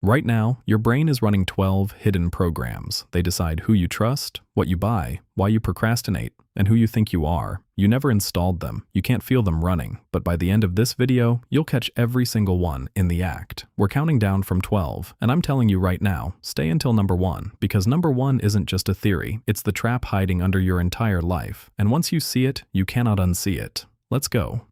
Right now, your brain is running 12 hidden programs. They decide who you trust, what you buy, why you procrastinate, and who you think you are. You never installed them. You can't feel them running. But by the end of this video, you'll catch every single one in the act. We're counting down from 12, and I'm telling you right now, stay until number 1, because number 1 isn't just a theory. It's the trap hiding under your entire life. And once you see it, you cannot unsee it. Let's go.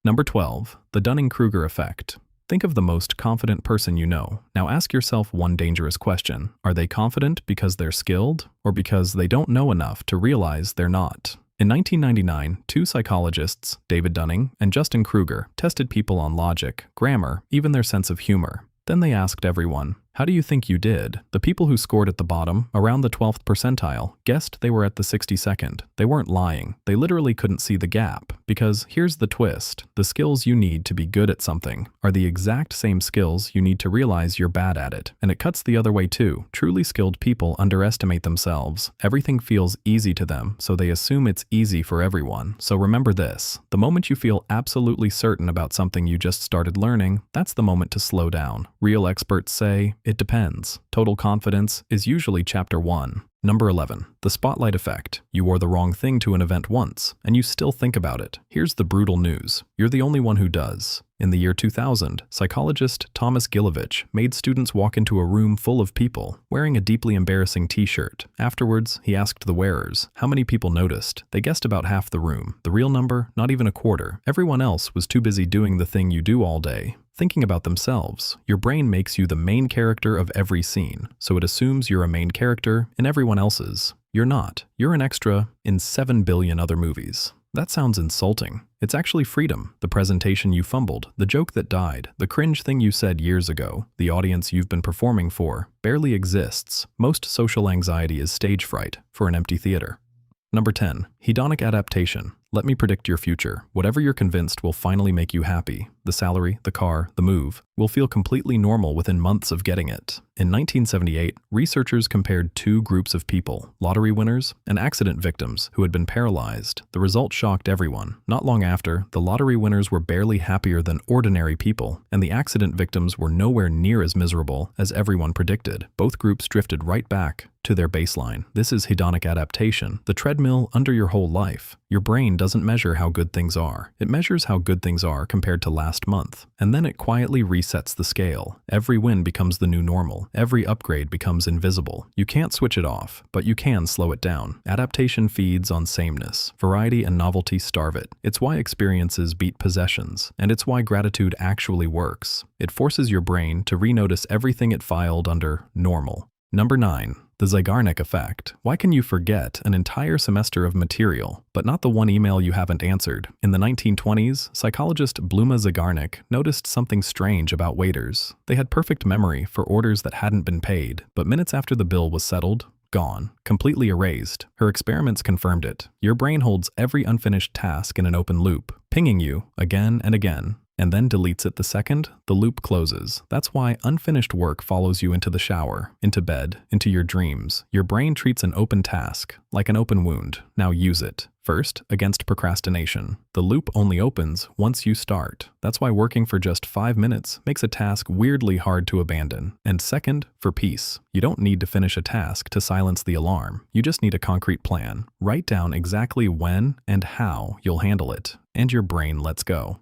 Number 12, the Dunning-Kruger effect. Think of the most confident person you know. Now ask yourself one dangerous question. Are they confident because they're skilled, or because they don't know enough to realize they're not? In 1999, two psychologists, David Dunning and Justin Kruger, tested people on logic, grammar, even their sense of humor. Then they asked everyone, how do you think you did? The people who scored at the bottom, around the 12th percentile, guessed they were at the 62nd. They weren't lying. They literally couldn't see the gap. Because here's the twist. The skills you need to be good at something are the exact same skills you need to realize you're bad at it. And it cuts the other way too. Truly skilled people underestimate themselves. Everything feels easy to them, so they assume it's easy for everyone. So remember this. The moment you feel absolutely certain about something you just started learning, that's the moment to slow down. Real experts say, it depends. Total confidence is usually chapter 1. Number 11, the spotlight effect. You wore the wrong thing to an event once, and you still think about it. Here's the brutal news. You're the only one who does. In the year 2000, psychologist Thomas Gilovich made students walk into a room full of people wearing a deeply embarrassing t-shirt. Afterwards, he asked the wearers how many people noticed. They guessed about half the room. The real number, not even a quarter. Everyone else was too busy doing the thing you do all day, thinking about themselves. Your brain makes you the main character of every scene, so it assumes you're a main character in everyone else's. You're not. You're an extra in 7 billion other movies. That sounds insulting. It's actually freedom. The presentation you fumbled, the joke that died, the cringe thing you said years ago, the audience you've been performing for, barely exists. Most social anxiety is stage fright for an empty theater. Number 10, hedonic adaptation. Let me predict your future. Whatever you're convinced will finally make you happy, the salary, the car, the move, will feel completely normal within months of getting it. In 1978, researchers compared two groups of people, lottery winners and accident victims who had been paralyzed. The result shocked everyone. Not long after, the lottery winners were barely happier than ordinary people, and the accident victims were nowhere near as miserable as everyone predicted. Both groups drifted right back to their baseline. This is hedonic adaptation, the treadmill under your whole life. Your brain doesn't measure how good things are. It measures how good things are compared to last month. And then it quietly resets the scale. Every win becomes the new normal. Every upgrade becomes invisible. You can't switch it off, but you can slow it down. Adaptation feeds on sameness. Variety and novelty starve it. It's why experiences beat possessions. And it's why gratitude actually works. It forces your brain to renotice everything it filed under normal. Number 9. The Zeigarnik effect. Why can you forget an entire semester of material, but not the one email you haven't answered? In the 1920s, psychologist Bluma Zeigarnik noticed something strange about waiters. They had perfect memory for orders that hadn't been paid, but minutes after the bill was settled, gone, completely erased. Her experiments confirmed it. Your brain holds every unfinished task in an open loop, pinging you again and again, and then deletes it the second the loop closes. That's why unfinished work follows you into the shower, into bed, into your dreams. Your brain treats an open task like an open wound. Now use it. First, against procrastination. The loop only opens once you start. That's why working for just 5 minutes makes a task weirdly hard to abandon. And second, for peace. You don't need to finish a task to silence the alarm. You just need a concrete plan. Write down exactly when and how you'll handle it, and your brain lets go.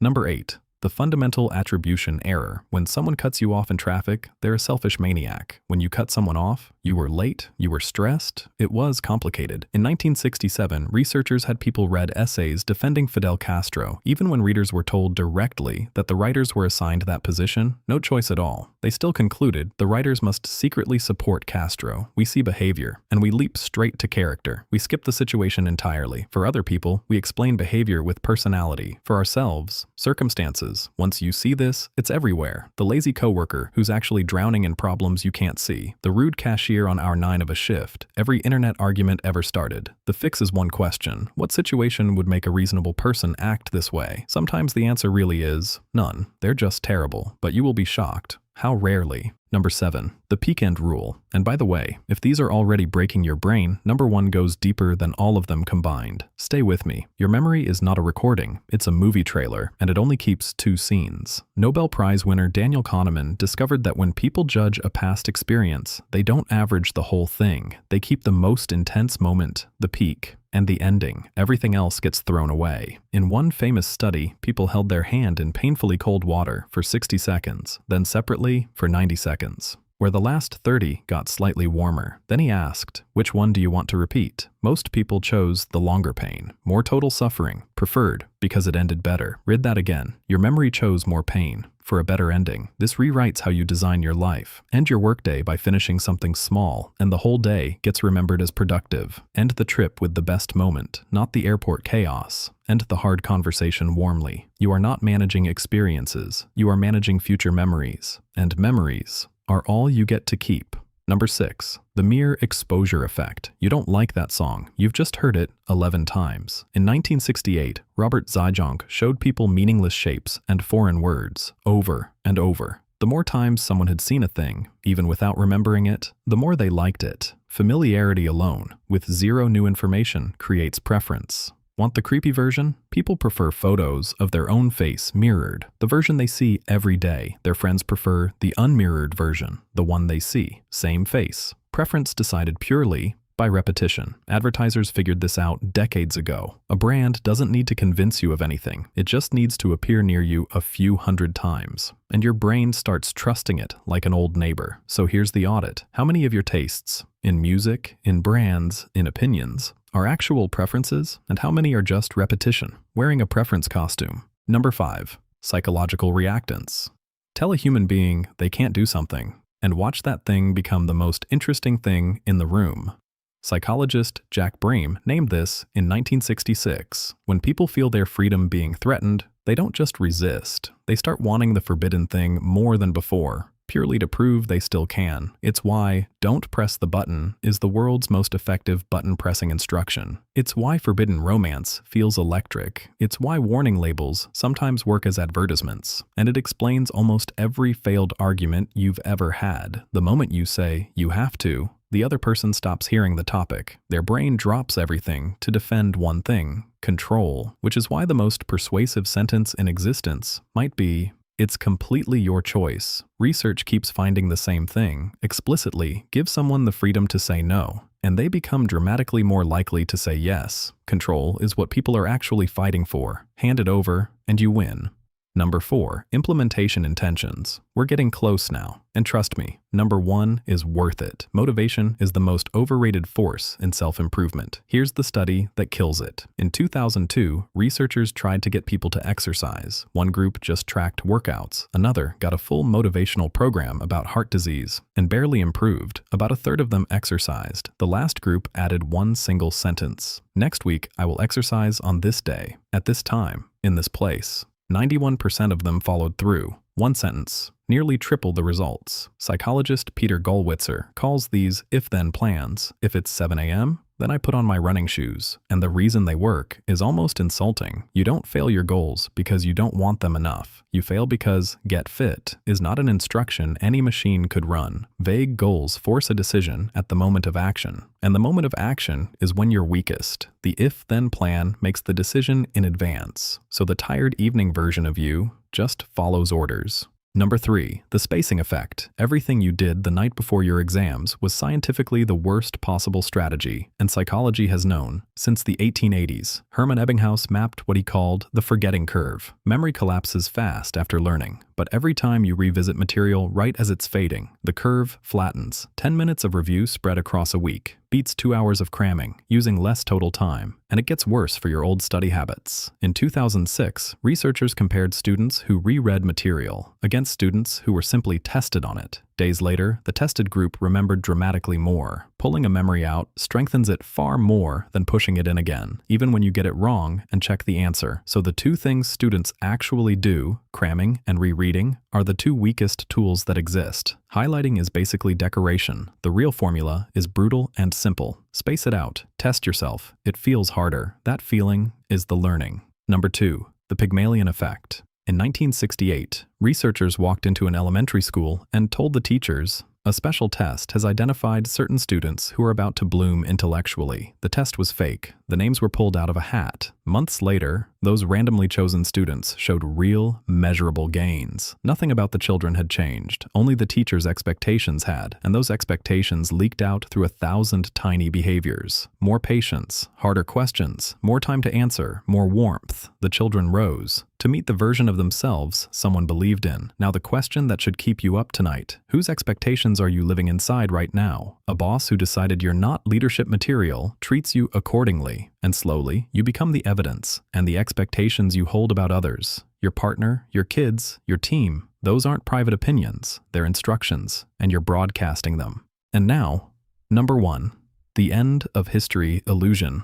Number 8. The fundamental attribution error. When someone cuts you off in traffic, they're a selfish maniac. When you cut someone off, you were late, you were stressed, it was complicated. In 1967, researchers had people read essays defending Fidel Castro, even when readers were told directly that the writers were assigned that position, no choice at all. They still concluded the writers must secretly support Castro. We see behavior, and we leap straight to character. We skip the situation entirely. For other people, we explain behavior with personality. For ourselves, circumstances. Once you see this, it's everywhere. The lazy coworker who's actually drowning in problems you can't see. The rude cashier on hour 9 of a shift. Every internet argument ever started. The fix is one question. What situation would make a reasonable person act this way? Sometimes the answer really is none. They're just terrible. But you will be shocked how rarely. Number 7. The peak end rule. And by the way, if these are already breaking your brain, number 1 goes deeper than all of them combined. Stay with me. Your memory is not a recording, it's a movie trailer, and it only keeps 2 scenes. Nobel Prize winner Daniel Kahneman discovered that when people judge a past experience, they don't average the whole thing. They keep the most intense moment, the peak, and the ending. Everything else gets thrown away. In one famous study, people held their hand in painfully cold water for 60 seconds, then separately for 90 seconds, where the last 30 got slightly warmer. Then he asked, which one do you want to repeat? Most people chose the longer pain, more total suffering, preferred because it ended better. Read that again. Your memory chose more pain for a better ending. This rewrites how you design your life. End your workday by finishing something small, and the whole day gets remembered as productive. End the trip with the best moment, not the airport chaos. End the hard conversation warmly. You are not managing experiences. You are managing future memories. And memories are all you get to keep. Number 6. The mere exposure effect. You don't like that song. You've just heard it 11 times. In 1968, Robert Zajong showed people meaningless shapes and foreign words over and over. The more times someone had seen a thing, even without remembering it, the more they liked it. Familiarity alone, with zero new information, creates preference. Want the creepy version? People prefer photos of their own face mirrored, the version they see every day. Their friends prefer the unmirrored version, the one they see. Same face. Preference decided purely by repetition. Advertisers figured this out decades ago. A brand doesn't need to convince you of anything. It just needs to appear near you a few hundred times. And your brain starts trusting it like an old neighbor. So here's the audit. How many of your tastes, in music, in brands, in opinions, are actual preferences, and how many are just repetition, wearing a preference costume? Number 5. Psychological reactance. Tell a human being they can't do something, and watch that thing become the most interesting thing in the room. Psychologist Jack Brame named this in 1966. When people feel their freedom being threatened, they don't just resist, they start wanting the forbidden thing more than before, purely to prove they still can. It's why "don't press the button" is the world's most effective button-pressing instruction. It's why forbidden romance feels electric. It's why warning labels sometimes work as advertisements. And it explains almost every failed argument you've ever had. The moment you say, "you have to," the other person stops hearing the topic. Their brain drops everything to defend one thing: control. Which is why the most persuasive sentence in existence might be, "It's completely your choice." Research keeps finding the same thing. Explicitly give someone the freedom to say no, and they become dramatically more likely to say yes. Control is what people are actually fighting for. Hand it over, and you win. Number 4. Implementation intentions. We're getting close now. And trust me, number 1 is worth it. Motivation is the most overrated force in self-improvement. Here's the study that kills it. In 2002, researchers tried to get people to exercise. One group just tracked workouts. Another got a full motivational program about heart disease and barely improved. About a third of them exercised. The last group added one single sentence: "Next week, I will exercise on this day, at this time, in this place." 91% of them followed through. One sentence, nearly triple the results. Psychologist Peter Gollwitzer calls these if-then plans. If it's 7 a.m., then I put on my running shoes. And the reason they work is almost insulting. You don't fail your goals because you don't want them enough. You fail because "get fit" is not an instruction any machine could run. Vague goals force a decision at the moment of action. And the moment of action is when you're weakest. The if-then plan makes the decision in advance. So the tired evening version of you just follows orders. Number 3. The spacing effect. Everything you did the night before your exams was scientifically the worst possible strategy, and psychology has known since the 1880s. Hermann Ebbinghaus mapped what he called the forgetting curve. Memory collapses fast after learning, but every time you revisit material right as it's fading, the curve flattens. 10 minutes of review spread across a week beats 2 hours of cramming, using less total time, and it gets worse for your old study habits. In 2006, researchers compared students who reread material against students who were simply tested on it. Days later, the tested group remembered dramatically more. Pulling a memory out strengthens it far more than pushing it in again, even when you get it wrong and check the answer. So the two things students actually do, cramming and rereading, are the two weakest tools that exist. Highlighting is basically decoration. The real formula is brutal and simple. Space it out. Test yourself. It feels harder. That feeling is the learning. Number 2. The Pygmalion effect. In 1968, researchers walked into an elementary school and told the teachers, "A special test has identified certain students who are about to bloom intellectually." The test was fake. The names were pulled out of a hat. Months later, those randomly chosen students showed real, measurable gains. Nothing about the children had changed. Only the teachers' expectations had, and those expectations leaked out through 1,000 tiny behaviors. More patience, harder questions, more time to answer, more warmth. The children rose to meet the version of themselves someone believed in. Now the question that should keep you up tonight: whose expectations are you living inside right now? A boss who decided you're not leadership material treats you accordingly, and slowly you become the evidence, and the expectations you hold about others, your partner, your kids, your team, those aren't private opinions, they're instructions, and you're broadcasting them. And now, number 1, the end of history illusion.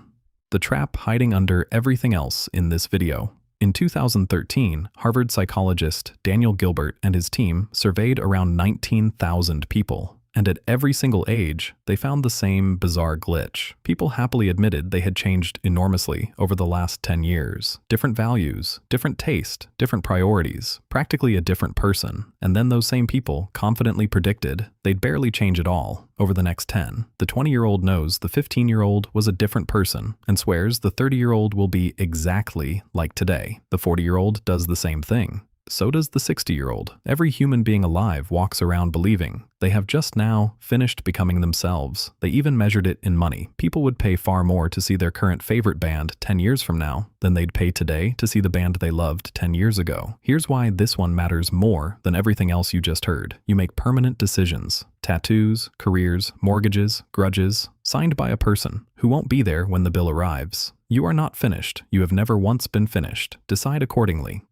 The trap hiding under everything else in this video. In 2013, Harvard psychologist Daniel Gilbert and his team surveyed around 19,000 people. And at every single age, they found the same bizarre glitch. People happily admitted they had changed enormously over the last 10 years. Different values, different taste, different priorities, practically a different person. And then those same people confidently predicted they'd barely change at all over the next 10. The 20-year-old knows the 15-year-old was a different person and swears the 30-year-old will be exactly like today. The 40-year-old does the same thing. So does the 60-year-old. Every human being alive walks around believing they have just now finished becoming themselves. They even measured it in money. People would pay far more to see their current favorite band 10 years from now than they'd pay today to see the band they loved 10 years ago. Here's why this one matters more than everything else you just heard. You make permanent decisions. Tattoos, careers, mortgages, grudges, signed by a person who won't be there when the bill arrives. You are not finished. You have never once been finished. Decide accordingly.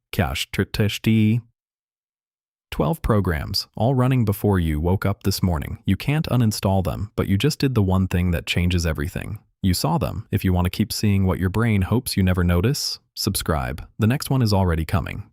12 programs, all running before you woke up this morning. You can't uninstall them, but you just did the one thing that changes everything. You saw them. If you want to keep seeing what your brain hopes you never notice, subscribe. The next one is already coming.